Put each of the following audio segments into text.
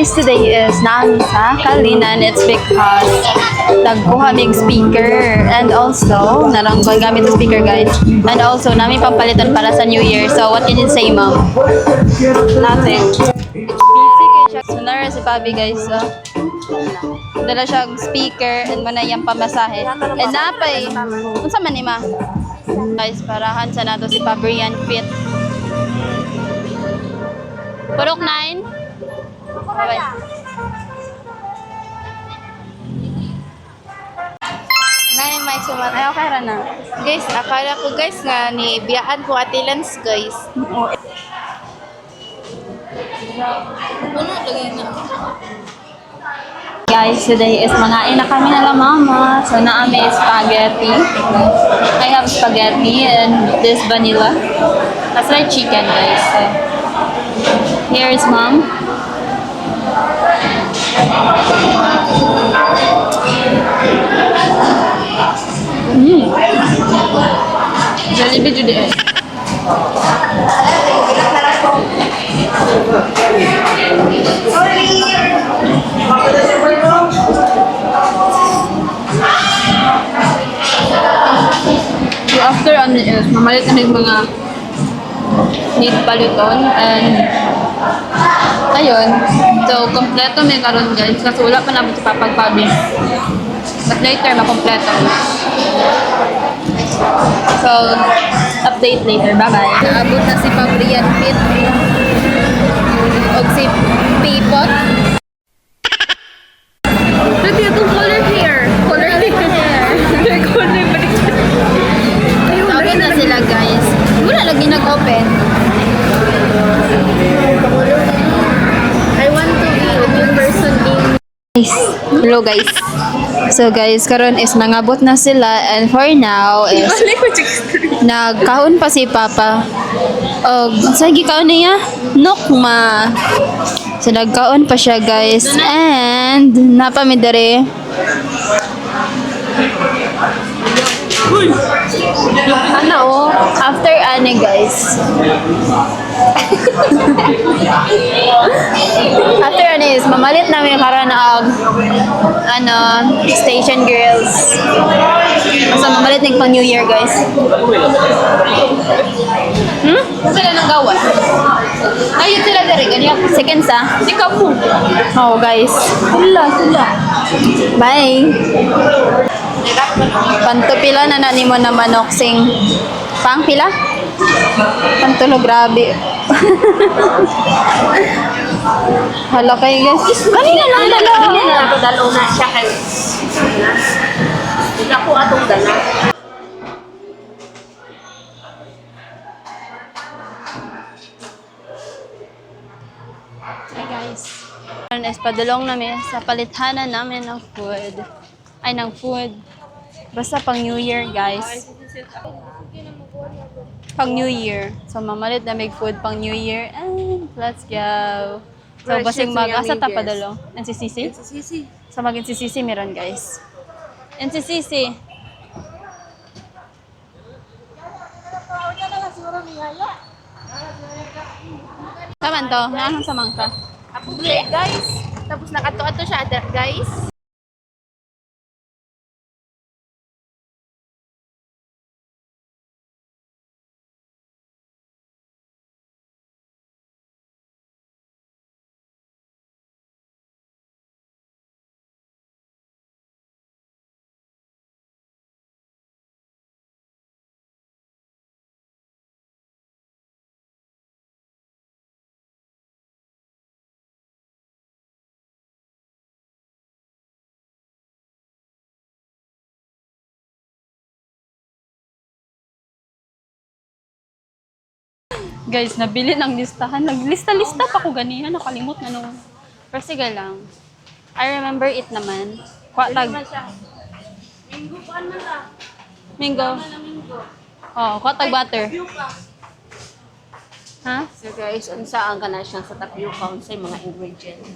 Guys, today is namin sa Kalinan. It's because nagkuha mig speaker and also naranggoy gamit sa speaker, guys. And also namin pampalitan para sa New Year. So what can you say, ma'am? Nothing. Busy kay siya. Sunar si Pabi, guys. So, dala siyang speaker and muna yung pamasahe. And napay, kung sa man ni ma? Guys, parahan sa nato si Pabrian Fit. Purok 9. Bye. Nay, may sumat. Ay, okay ra na. Guys, akala ko guys nga ni biyaan ko atilans guys. Puno lagi na. Guys, today is mangain na kami nila mama. So, naami spaghetti. I have spaghetti and this vanilla. That's like chicken, guys. So, here is mom. Jollibee jud eh. So after ano is mamalit na yung mga need paliton and ayun. So kompleto may karon guys kasi wala pa namin si papagpabi. But later makompleto. So update later. Bye-bye. Naabot na si Pabrian Fit. Og si Pipot. Pwede itong color hair. Color hair. Color balik. Okay na sila guys. Wala lagi nag-open. I want to be a new person in Guys, hello guys. So guys, karon is nangabot na sila and for now is nagkaon pa si Papa. Og sa gikaon niya, nokma. So nagkaon pa siya guys and napamidere. Ano oh, after ane guys. After ano is, mamalit namin karon og ano, station girls. So mamalit ning pang New Year guys. sila nang gawan. Ayun sila dere ganyan. Second sa. Ikaw po. Oh guys. Sila. Bye. Pantupila na na nimo na manok sing pang pila? Pantulo grabe. Hala kay guys. Kanina lang dala. Ako dalaw na siya kay. Hindi ako atong dala. Hi guys. Is padulong namin sa palithanan namin ng food. Ay, ng food. Basta pang New Year, guys. Pang New Year. So, mamalit na may food pang New Year. And let's go. So, Fresh basing yun sa mag-asa yummy, tapadulong. NCCC? Sisi. So, mag-NCCC meron, guys. NCCC. Kaman to? Naanong sa mangka? Ako guys. Tapos nakato-ato siya guys. Guys, nabili ng listahan. Naglista-lista pa ko ganihan. Nakalimot na nung. Pero sige lang. I remember it naman. Kwatag. Minggo paan man ta? Mingo. Oh, kwatag butter. Ha? So guys, unsaan ka na siya sa tapioca unsay mga ingredients.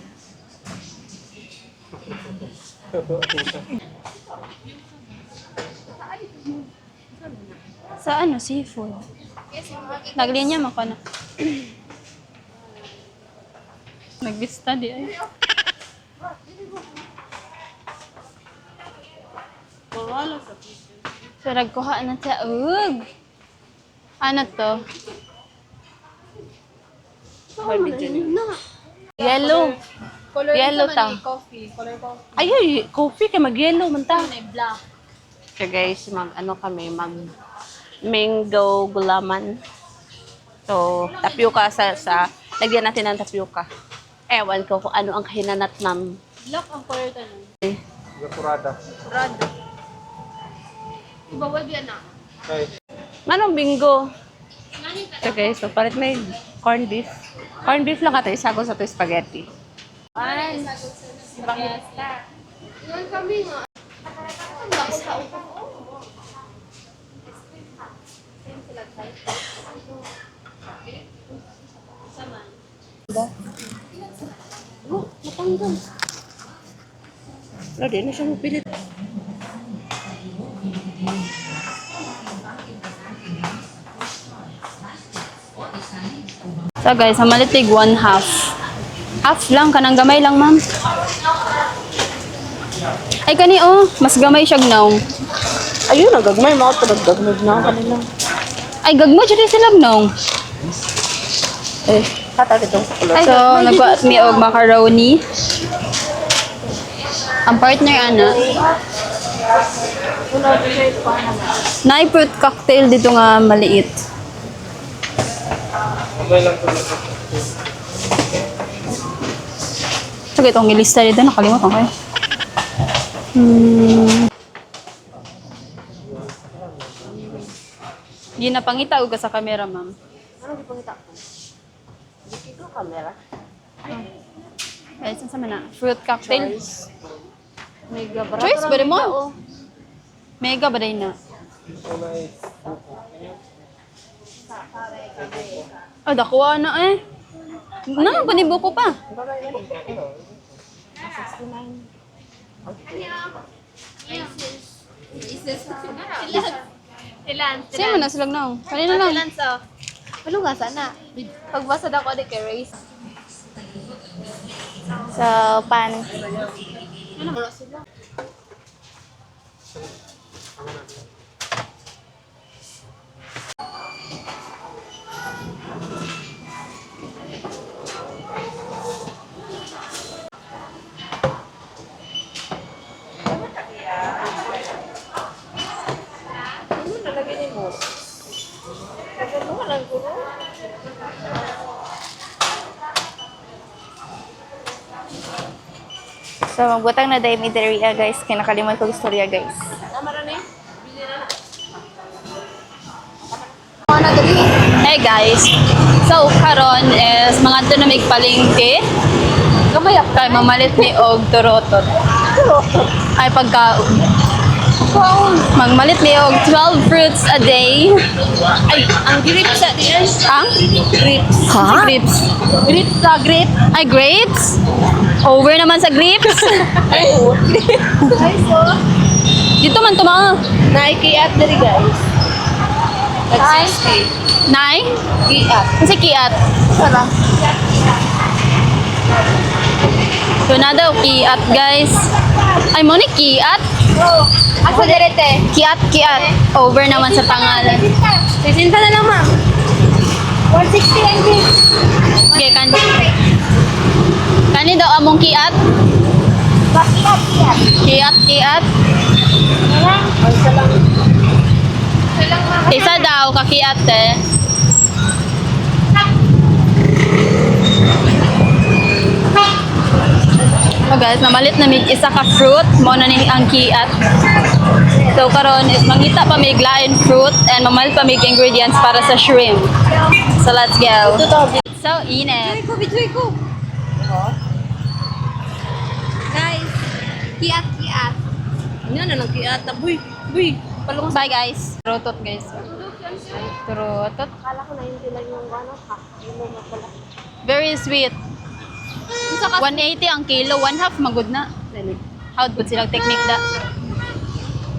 Sa ano? Seafood. Naglinya mo ko na. Nagbista di ay. So, nagkuha na siya. Ug! Ano to? Yellow. Color Yellow ta. Coffee. Color coffee. Ay, coffee kay mag-yellow man ta. Black. So guys, mag mango gulaman. So, tapioca sa lagyan natin ng tapioca. Ewan ko kung ano ang kahinanat ng Black ang color ta nun. Gapurada. Rado. Ibawal yan na. manong bingo. So guys, so palit may corned beef. Corned beef lang ka tayo, sago sa to spaghetti. Yan kami nga. Wala, di na siya mapilit. So guys, ang malitig 1/2. Half lang, kanang gamay lang ma'am. Ay kani oh, mas gamay siya gnaw. Ayun, nagagmay mo ako nagdagmig na kanila. Ay gagmo jud sila gnaw. Eh, kata itong sa kulot. So nagkuha mi og macaroni. Ang partner ana. Nay fruit cocktail dito nga maliit. Okay lang to. Sige, itong ilista dito, nakalimutan ko eh. Di napangita ko sa camera, ma'am. Ano gipangita ko? Dito camera. Ay, saan sa mana? Fruit cocktail. Mega bra. Choice ba rin mo? Mega ba rin na? Oh, dakuha na eh. Na, panibuko pa. Ilan? Sa'yo mo na silang na. Kanina lang. Ilan so? Ano nga sana? Pagbasa na ko di kay Race. So, pan. So, magbutang na dahil may deriya, guys. Kinakalimot ko istorya, guys. Hey guys. So, karon is mga to na may palengke. Kamayap kay mamalit ni og turotot. Ay pagkaon. Magmalit ni og 12 fruits a day. Ay, ang grapes sa diyan. Ang Grapes. ha? Grapes. Grapes sa grape. Ay grapes. Over naman sa grapes. Ay, so. Dito man to mga. Naikiat diri guys. Ay. Nay? Kiat. Kasi kiat. Sarap. So na daw kiat guys. Ay mo ni kiat. Asa direte? Kiat. Over naman sa pangalan. Sisinta na lang, ma'am. 160 ang grapes. Okay, kani daw among kiat. Kiat. Isa daw kakiat eh. So guys, namalit na mig isa ka fruit mo na ni ang kiat. So karon is mangita pa mig lain fruit and mamalit pa mig ingredients para sa shrimp. So let's go. So init. Bijoy ko. Guys, kiat. Ano na nang kiata, buy. Palong bye guys. Turotot guys. Turotot. Akala ko na hindi lang yung ano, ha? Yung mga pala. Very sweet. 180 ang kilo, 1/2 magud na. How good silang technique da.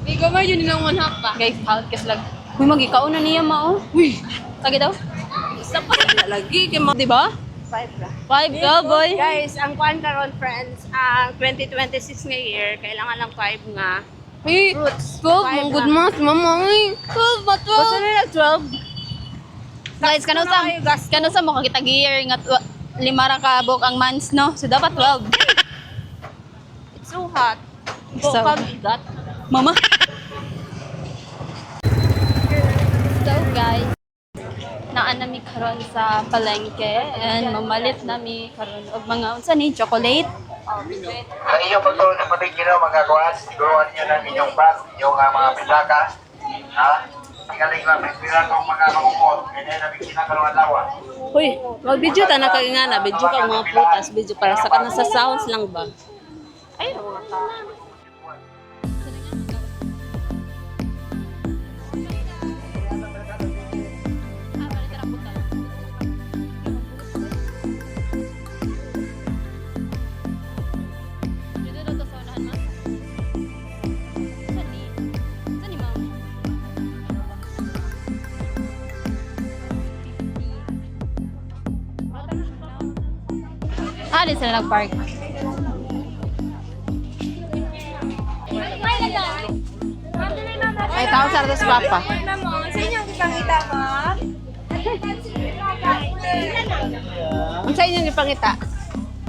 May gamay yun nilang 1/2 pa. Guys, how ka sila. Uy, magikaon na niya mao. Uy, lagi daw. Isa pa lagi kay mo, Di ba? 5 ka, boy. Guys, ang kuan karon friends, 2026 nga year, kailangan ng 5 nga. Hey, Fruits. 12, Five mong good na. math, mama. Ay, 12 ba 12? Gusto nila 12? Guys, kano sa mo kakita gear nga lima ra ka buok ang months, no? So dapat 12. It's so hot. So- So, kabigat. Mama. So guys, naan nami karon sa palengke and mamalit nami karon og mga unsa ni chocolate. Ang inyong pagtuloy na patigiraw mga kawan, siguruhan niyo ng inyong bag, inyong mga pitaka. Ha? Igaling lang, pagpira kong mga mangungkot, ganyan na bigyan ng lawa. Uy, mag-video ta na kay nga na, video ka mga prutas, video para sa kana sa sounds lang ba? Ay, Di sila nag-park. ay tao sa atas papa. Ang sa inyo ipangita?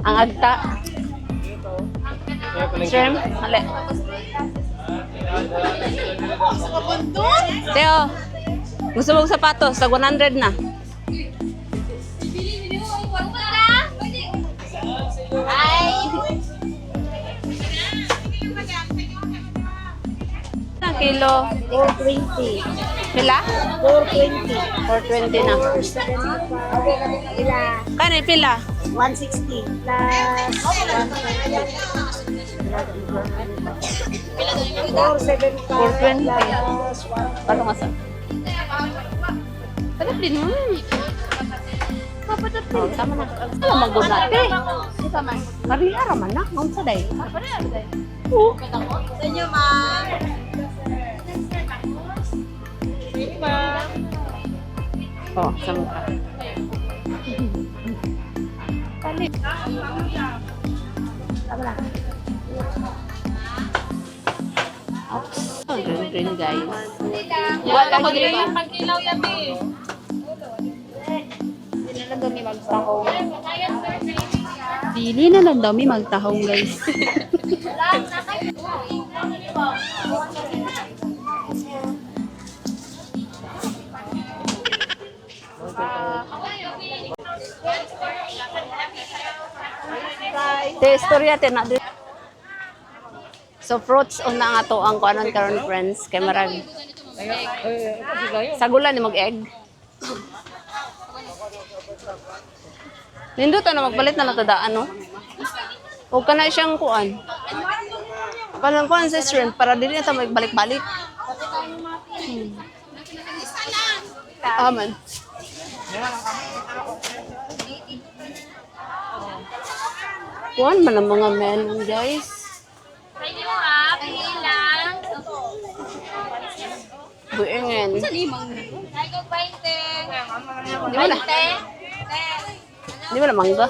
Ang agta. Shrimp? Hali. Teo, gusto mong sapatos? Tag 100 na. Ang kilo? 420. Pila? 420. 420 na. Ila, Kani pila? 160 plus 475 420. plus Paano nga sa? Pero din mo. Oh, tama na. Ano magunate? Kariyara man na. Ang sa day. Oh, sama ka. Oops. Oh, green guys. Wala ko green. Dili na lang daw mi magtahong guys. Te istorya te na din. So fruits una nga to ang kuanon karon friends kay marag. Sagulan ni mag-egg. Nindot na magpalit na natadaan no. O kana siyang kuan. Parang kuan sa shrimp para dili na ta magbalik-balik. Aman. Kuan man ang mga menu guys. Buingin. Di ba na? Di ba na mangga?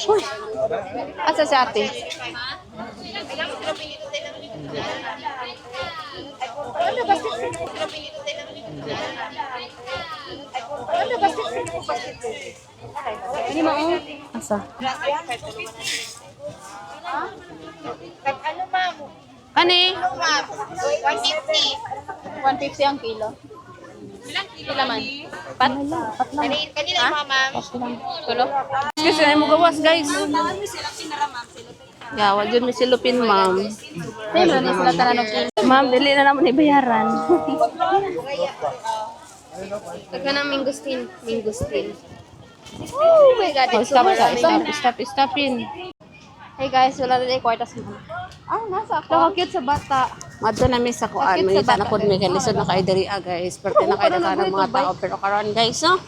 Uy, asa si ate? Hindi mo. Asa? ano ma'am? Kani? 150 ang kilo. Ilan man? Kanila ma'am. Kulo? Excuse me, mo gawas guys. Yawa dyan may silupin ma'am. Dili na sila tanan og kilo. Ma'am, dili na naman ibayaran. Ika ng mingustin. Oh my God. Oh, stop in. Hey guys, wala na yung kwartas mo. Ah, nasa ako. Cute sa bata. Madto na mi sa kuan, mangita na pud mi kay lisod na kay diri guys. Parte na kay daghang mga tao pero karon guys, no.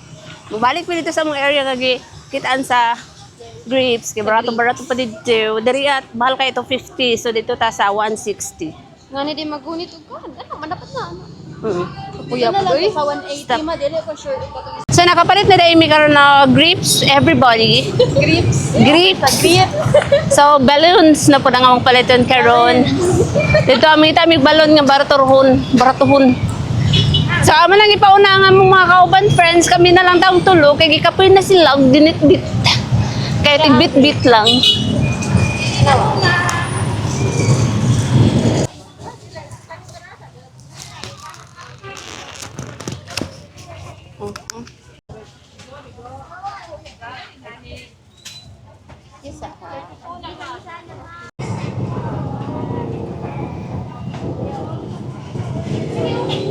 Mubalik mi dito sa mga area kagi kitaan sa Grapes, kay barato-barato pa dito. Dari at, mahal kayo ito 50. So, dito ta sa 160. Nga ni di magunit ug kan. Ano, manapat na. Kuya Ano lang Boy. sa 180 ma dili ko sure ito. So, nakapalit na rin karon na grapes, everybody. Grips. Grapes. So, balloons na po na nga mong palitan karon. Dito, amig balon nga baratuhon. So, amo lang ipauna nga mong mga kauban friends, kami na lang taong tulo, kay gikapoy na sila, og dinit-bit. Kaya tigbit-bit lang.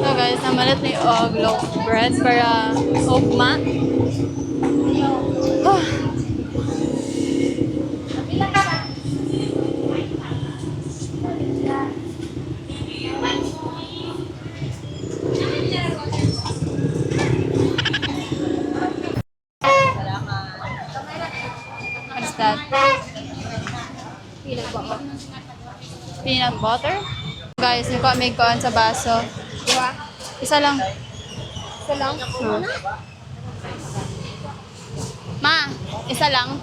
So guys, namalit ni og loaf bread para ugma. Ah. What's that? Peanut butter? Guys, yung may kuan sa baso. Isa lang. Isa lang. Ma, isa lang.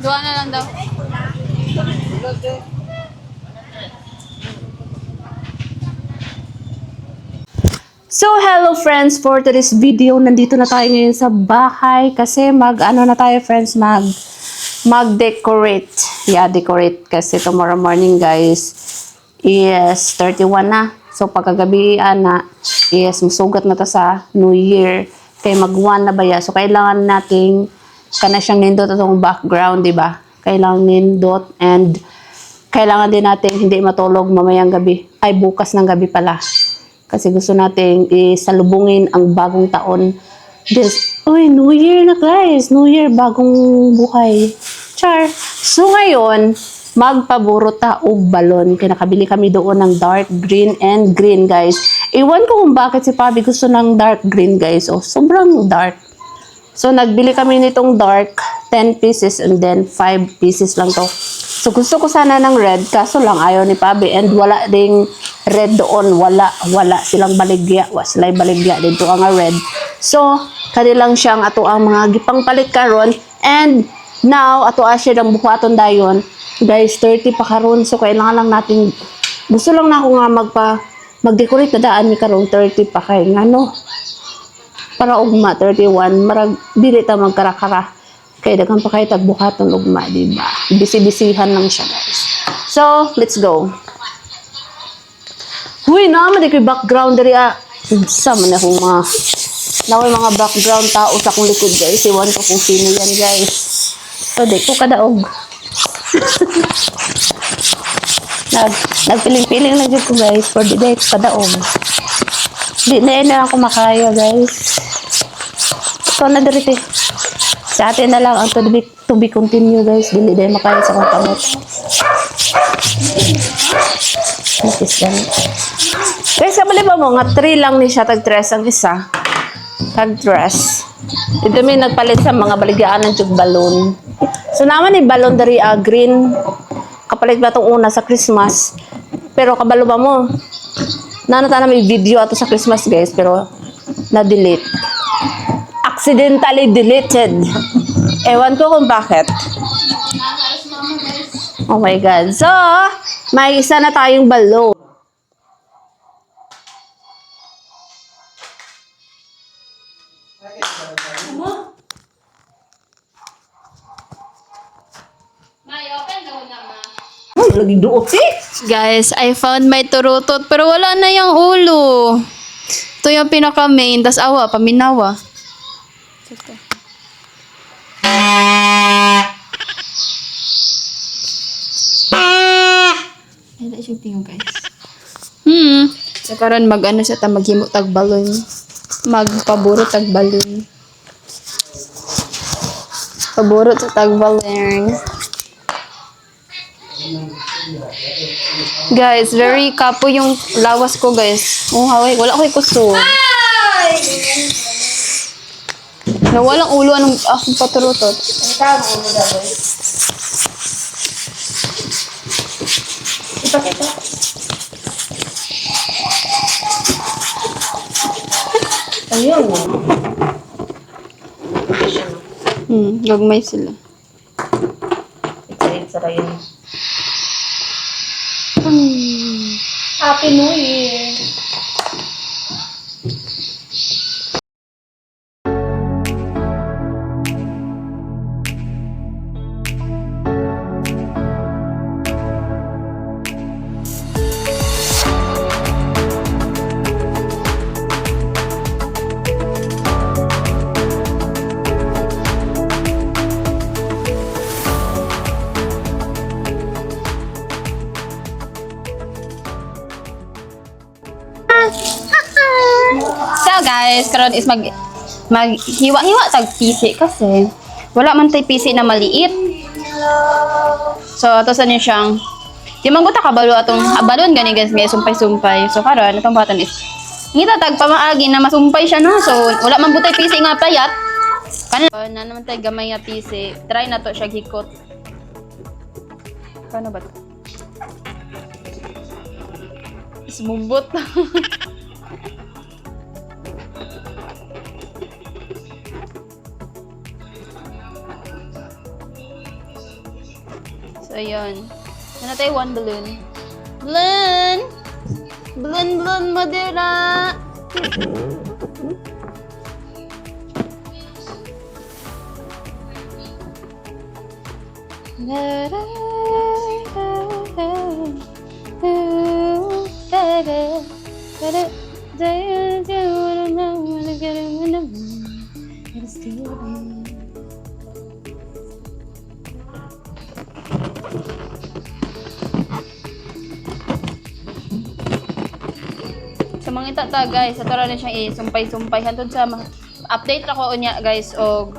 Dua na lang daw. So, hello friends, for today's video, nandito na tayo ngayon sa bahay kasi mag-ano na tayo friends, mag-decorate. Yeah, decorate kasi tomorrow morning guys, yes, 31 na. So, pagkagabi na, yes, masugat na ta sa New Year. Kaya mag-1 na ba ya? So, kailangan nating kana siyang nindot atong background, di ba? Kailangan nindot and kailangan din natin hindi matulog mamayang gabi. Ay, bukas ng gabi pala. Kasi gusto nating isalubungin ang bagong taon. Uy, New Year na guys. New Year, bagong buhay. Char. So ngayon, magpaburo ta og balon. Kaya nakabili kami doon ng dark green and green guys. Iwan ko kung bakit si Pabi gusto ng dark green guys. Oh, sobrang dark. So nagbili kami nitong dark, 10 pieces and then 5 pieces lang to. So gusto ko sana ng red, kaso lang ayaw ni Pabi and wala ding red doon, wala silang baligya, wala baligya dito ang red. So kanilang siyang ato ang mga gipang palit karon and now ato siya ng buhaton dayon. Guys, 30 pa karon, so kailangan lang natin, gusto lang na ako nga mag-decorate na daan ni karon 30 pa kay ngano. Para ugma 31 marag dili ta magkarakara kay daghan pa kay tagbuhaton ugma, di ba? Bisi-bisihan lang siya guys. So let's go. Huy naman di kay background diri sa man akong mga naway mga background tao sa akong likod guys. Iwan ko kung sino yan guys. So di ko kadaog. Nagpiling-piling lang dito guys for the day ko kadaog. Di na ako makaya guys. So na dito sa atin na lang ang to be continue guys. Dili dahil makaya sa akong kamot. Guys, sabali ba mo nga 3 lang ni siya tag-dress ang isa. Tag-dress. Dito may nagpalit sa mga baligyaan ng jug balloon. So naman ni balloon dari green. Kapalit ba itong una sa Christmas. Pero kabalo ba mo? Nanata na may video ato sa Christmas guys, pero na-delete. Accidentally deleted. Ewan ko kung bakit. Oh my God. So, may isa na tayong balloon. Ay, lagi duot eh. Guys, I found my turutot pero wala na yung ulo. Ito yung pinaka main, tas awa, paminawa. Ay, dahil siya tingin guys. So karon mag-ano siya ta, maghimo tag balon. Magpaburo tag balon. Paburo sa tag balon. Guys, very kapo yung lawas ko, guys. Oh, haway. Wala ko ikuso. Na walang ulo, anong akong paturutot. Gagmay sila. Happy New Year! So guys, karon is maghiwa-hiwa tag pisi kasi wala man tay pisi na maliit. So ato sa ni siyang di man guta kabalo atong balon gani guys, may sumpay-sumpay. So karon atong batan is ngita tag pamaagi na masumpay siya no. So wala man butay pisi nga payat. Kanon na naman tay gamay nga pisi. Try na to siya hikot. Paano ba to? Sumumbot. So, ayun. Ano tayo? One balloon. Balloon! Balloon, balloon, madera! Sa mga itata guys, ato rin siyang isumpay-sumpay. Hantod sa update ako unya guys og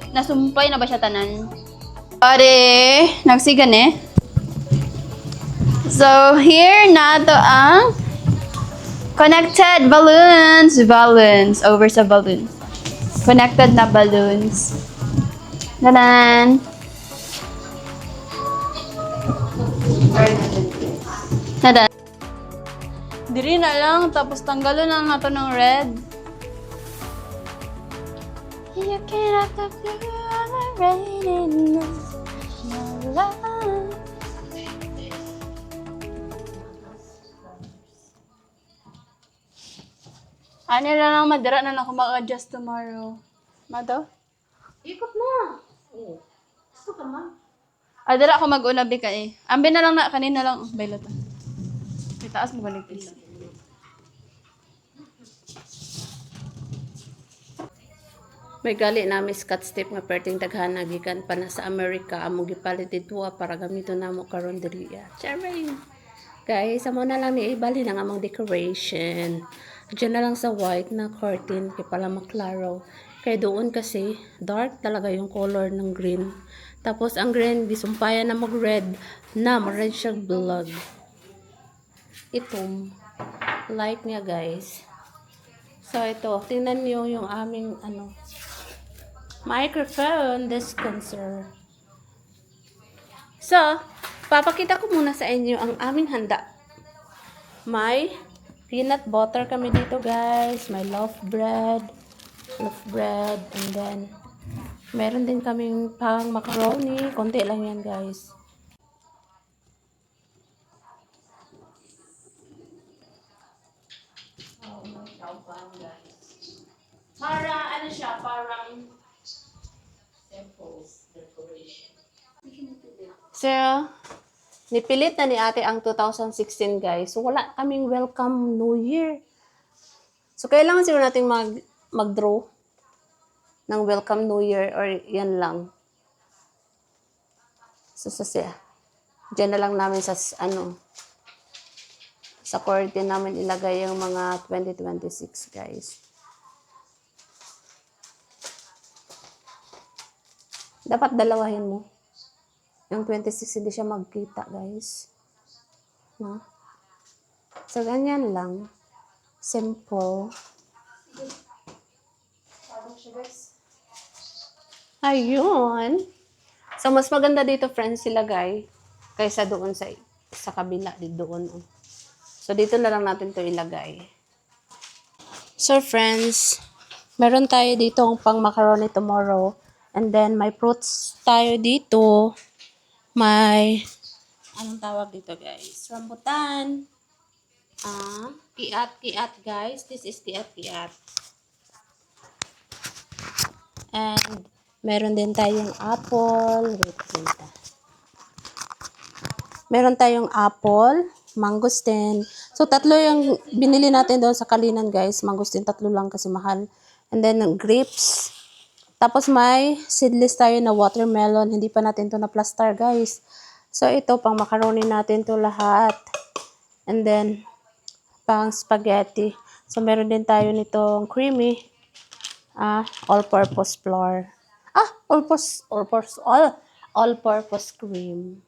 nasumpay na ba siya tanan? Pare, nagsigan eh. So, here na to ang connected balloons. Balloons. Over sa balloons. Connected na balloons. Tanan! Tanan! Diri na lang, tapos tanggalon na nato ng red. You cannot stop the rain in my life. Ano na lang, madara na ako mag-adjust tomorrow. Mado? Ikot na. Gusto ka man. Adara ako mag-unabi ka eh. Ambi na lang na, kanina lang. Baylo to. Itaas mo ba nag-please? May gali namin Scotch tape nga perting daghana gikan pa na sa Amerika amo gipalit dito para gamiton namo karon diri. Charing. Guys, amo na lang ni ibali na nga among decoration. Diyan na lang sa white na curtain kay pala maklaro. Kay doon kasi dark talaga yung color ng green. Tapos ang green gisumpayan na mag red na ma-red siya blood. Itong light niya guys. So ito, tingnan niyo yung aming microphone dispenser. So, papakita ko muna sa inyo ang aming handa. May peanut butter kami dito guys. May loaf bread. And then, meron din kaming pang macaroni. Konti lang yan guys. Para, parang temples decoration. So, nipilit na ni ate ang 2016 guys. So, wala kaming welcome New Year. So, kailangan siguro natin mag-draw ng welcome New Year or yan lang. So, dyan na lang namin sa curtain namin ilagay yung mga 2026 guys. Dapat dalawahin mo. Yung 26 hindi siya magkita, guys. No? So, ganyan lang. Simple. Ayun. So, mas maganda dito, friends, ilagay kaysa doon sa kabila, di doon. Oh. So, dito na lang natin to ilagay. So, friends, meron tayo dito ang pang macaroni tomorrow. And then, may fruits tayo dito. May, anong tawag dito, guys? Rambutan. Kiat, guys. This is kiat. And, meron din tayong apple. Wait. Meron tayong apple, mangosteen. So, 3 yung binili natin doon sa Kalinan, guys. Mangosteen, 3 lang kasi mahal. And then, grapes. Tapos, may seedless tayo na watermelon. Hindi pa natin to na-plaster, guys. So, ito, pang macaroni natin to lahat. And then, pang spaghetti. So, meron din tayo nitong creamy. All-purpose flour. All-purpose cream.